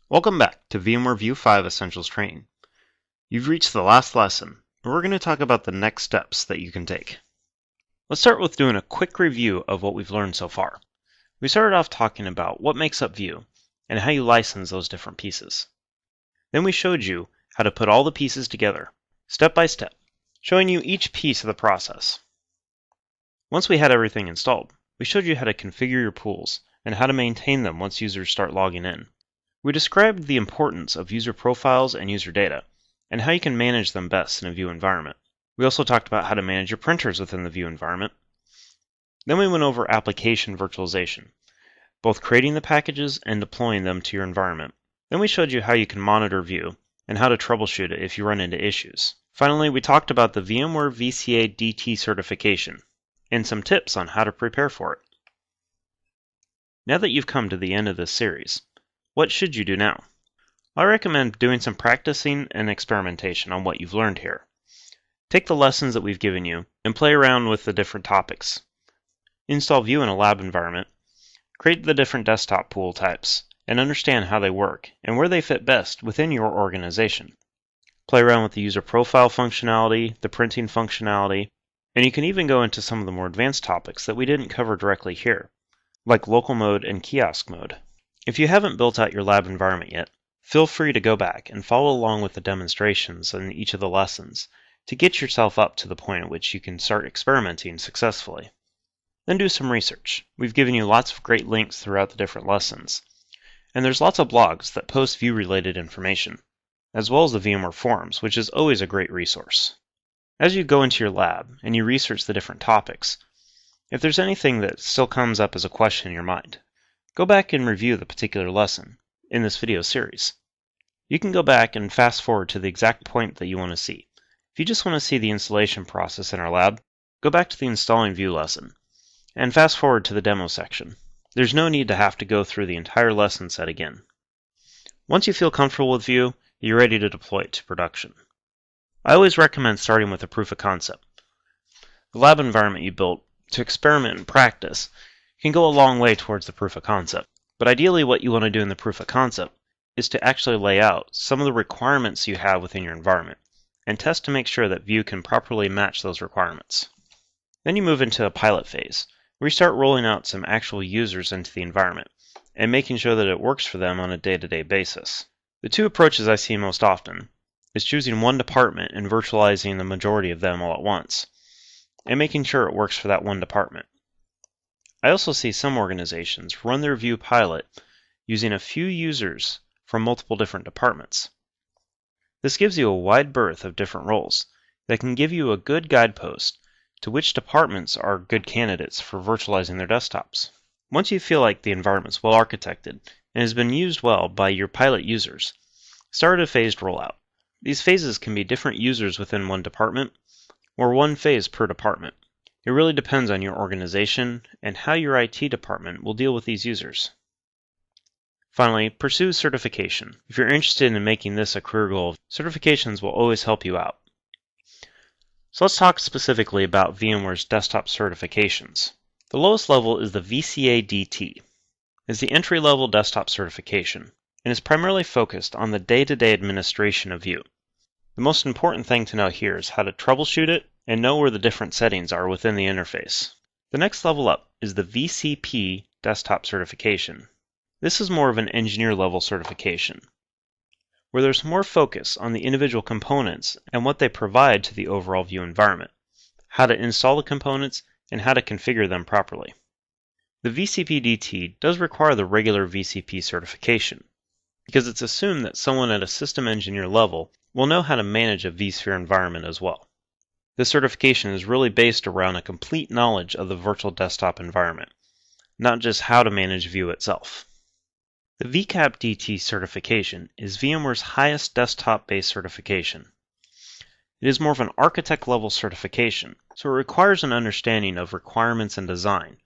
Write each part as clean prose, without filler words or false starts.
Welcome back to VMware View 5 Essentials Training. You've reached the last lesson, and we're going to talk about the next steps that you can take. Let's start with doing a quick review of what we've learned so far. We started off talking about what makes up View and how you license those different pieces. Then we showed you how to put all the pieces together, step by step, showing you each piece of the process. Once we had everything installed, we showed you how to configure your pools and how to maintain them once users start logging in. We described the importance of user profiles and user data, and how you can manage them best in a View environment. We also talked about how to manage your printers within the View environment. Then we went over application virtualization, both creating the packages and deploying them to your environment. Then we showed you how you can monitor View, and how to troubleshoot it if you run into issues. Finally, we talked about the VMware VCA DT certification, and some tips on how to prepare for it. Now that you've come to the end of this series, what should you do now? I recommend doing some practicing and experimentation on what you've learned here. Take the lessons that we've given you and play around with the different topics. Install View in a lab environment, create the different desktop pool types, and understand how they work and where they fit best within your organization. Play around with the user profile functionality, the printing functionality, and you can even go into some of the more advanced topics that we didn't cover directly here, like local mode and kiosk mode. If you haven't built out your lab environment yet, feel free to go back and follow along with the demonstrations in each of the lessons to get yourself up to the point at which you can start experimenting successfully. Then do some research. We've given you lots of great links throughout the different lessons, and there's lots of blogs that post View-related information, as well as the VMware forums, which is always a great resource. As you go into your lab and you research the different topics, if there's anything that still comes up as a question in your mind, go back and review the particular lesson in this video series. You can go back and fast forward to the exact point that you want to see. If you just want to see the installation process in our lab, go back to the Installing View lesson and fast forward to the demo section. There's no need to have to go through the entire lesson set again. Once you feel comfortable with View, you're ready to deploy it to production. I always recommend starting with a proof of concept. The lab environment you built to experiment and practice can go a long way towards the proof of concept. But ideally what you want to do in the proof of concept is to actually lay out some of the requirements you have within your environment and test to make sure that View can properly match those requirements. Then you move into a pilot phase, where you start rolling out some actual users into the environment and making sure that it works for them on a day-to-day basis. The two approaches I see most often is choosing one department and virtualizing the majority of them all at once, and making sure it works for that one department. I also see some organizations run their View pilot using a few users from multiple different departments. This gives you a wide berth of different roles that can give you a good guidepost to which departments are good candidates for virtualizing their desktops. Once you feel like the environment's well architected and has been used well by your pilot users, start a phased rollout. These phases can be different users within one department or one phase per department. It really depends on your organization and how your IT department will deal with these users. Finally, pursue certification. If you're interested in making this a career goal, certifications will always help you out. So let's talk specifically about VMware's desktop certifications. The lowest level is the VCA DT. It's the entry-level desktop certification, and is primarily focused on the day-to-day administration of View. The most important thing to know here is how to troubleshoot it and know where the different settings are within the interface. The next level up is the VCP Desktop Certification. This is more of an engineer-level certification, where there's more focus on the individual components and what they provide to the overall View environment, how to install the components, and how to configure them properly. The VCP DT does require the regular VCP certification, because it's assumed that someone at a system engineer level will know how to manage a vSphere environment as well. This certification is really based around a complete knowledge of the virtual desktop environment, not just how to manage View itself. The VCAP DT certification is VMware's highest desktop-based certification. It is more of an architect-level certification, so it requires an understanding of requirements and design,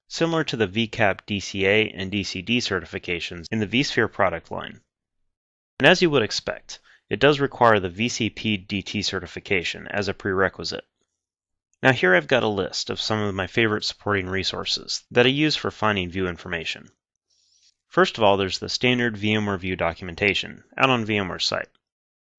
similar to the VCAP DCA and DCD certifications in the vSphere product line. And as you would expect, it does require the VCP DT certification as a prerequisite. Now here I've got a list of some of my favorite supporting resources that I use for finding View information. First of all, there's the standard VMware View documentation out on VMware's site.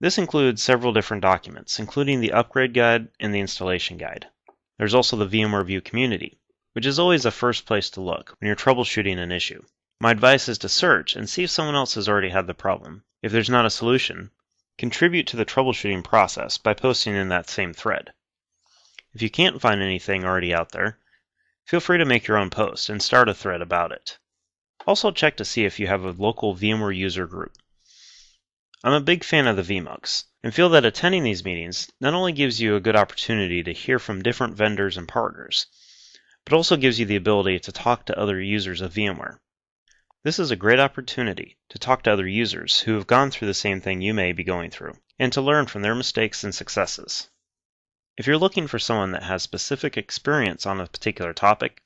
This includes several different documents, including the upgrade guide and the installation guide. There's also the VMware View community, which is always the first place to look when you're troubleshooting an issue. My advice is to search and see if someone else has already had the problem. If there's not a solution, contribute to the troubleshooting process by posting in that same thread. If you can't find anything already out there, feel free to make your own post and start a thread about it. Also check to see if you have a local VMware user group. I'm a big fan of the vMUGs and feel that attending these meetings not only gives you a good opportunity to hear from different vendors and partners, but also gives you the ability to talk to other users of VMware. This is a great opportunity to talk to other users who have gone through the same thing you may be going through, and to learn from their mistakes and successes. If you're looking for someone that has specific experience on a particular topic,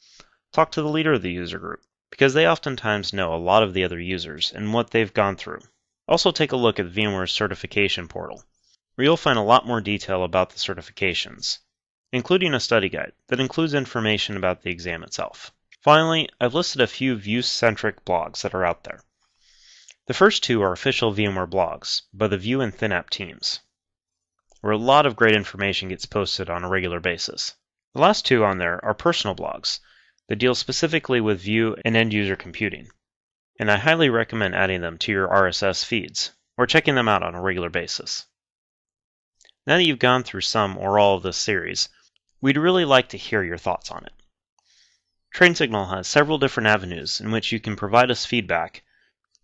talk to the leader of the user group, because they oftentimes know a lot of the other users and what they've gone through. Also take a look at VMware's certification portal, where you'll find a lot more detail about the certifications, including a study guide that includes information about the exam itself. Finally, I've listed a few View-centric blogs that are out there. The first two are official VMware blogs by the View and ThinApp teams, where a lot of great information gets posted on a regular basis. The last two on there are personal blogs that deal specifically with View and end-user computing, and I highly recommend adding them to your RSS feeds or checking them out on a regular basis. Now that you've gone through some or all of this series, we'd really like to hear your thoughts on it. TrainSignal has several different avenues in which you can provide us feedback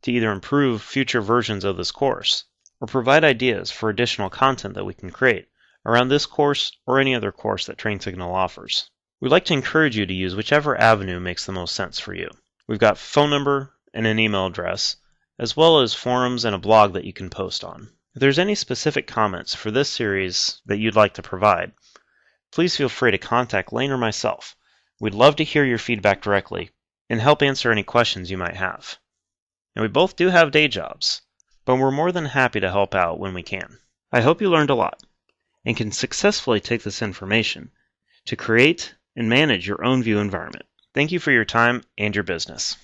to either improve future versions of this course or provide ideas for additional content that we can create around this course or any other course that TrainSignal offers. We'd like to encourage you to use whichever avenue makes the most sense for you. We've got a phone number and an email address, as well as forums and a blog that you can post on. If there's any specific comments for this series that you'd like to provide, please feel free to contact Lane or myself. We'd love to hear your feedback directly and help answer any questions you might have. And we both do have day jobs, but we're more than happy to help out when we can. I hope you learned a lot and can successfully take this information to create and manage your own View environment. Thank you for your time and your business.